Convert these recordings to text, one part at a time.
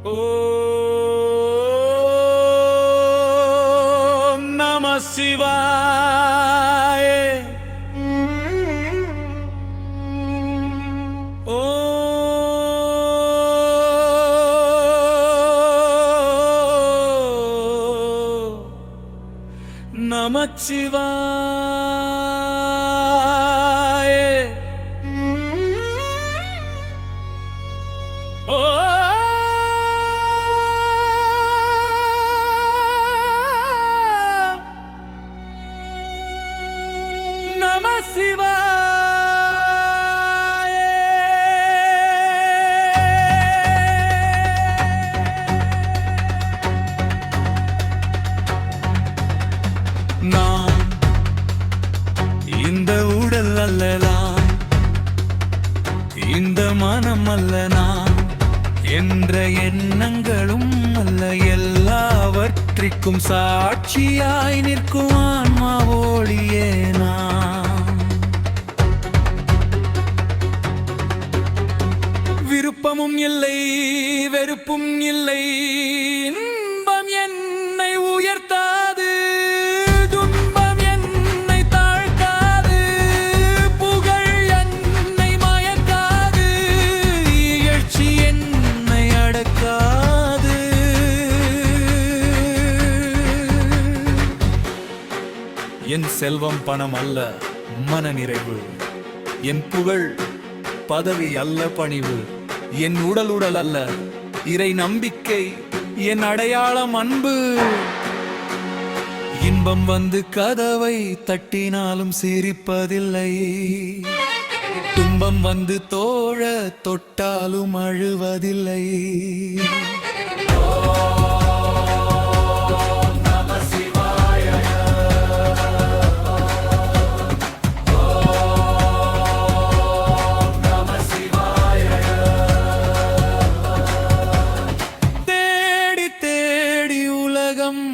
ஓம் நம சிவாய. ஓம் நமச்சிவாய. நம சிவாய. நான் இந்த உடல் அல்லலாம், இந்த மனம் அல்ல நான் என்ற எண்ணங்களும் அல்ல, எல்லாவற்றிற்கும் சாட்சியாய் நிற்கும் ஆன்மா ஒளியே நான். விருப்பமும் இல்லை, வெறுப்பும் இல்லை, இன்பம் என்னை உயர்த்தாது, துன்பம் என்னை தாழ்த்தாது, புகழ் என்னை மயக்காது, இகழ்ச்சி என்னை அடக்காது. என் செல்வம் பணம் அல்ல மன நிறைவு, என் புகழ் பதவி அல்ல பணிவு, என் உடல் அல்ல இறை நம்பிக்கை, என் அடையாளம் அன்பு. இன்பம் வந்து கதவை தட்டினாலும் சிரிப்பதில்லை, துன்பம் வந்து தோழ தொட்டாலும் அழுவதில்லை.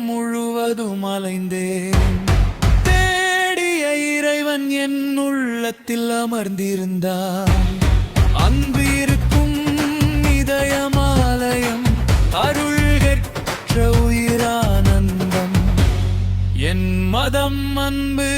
முழுவதும் அலைந்தேன், தேடிய இறைவன் என் உள்ளத்தில் அமர்ந்திருந்தான். அன்பு இருக்கும் இதயமாலயம், அருள் பெற்ற உயிரானந்தம். என் மதம் அன்பு,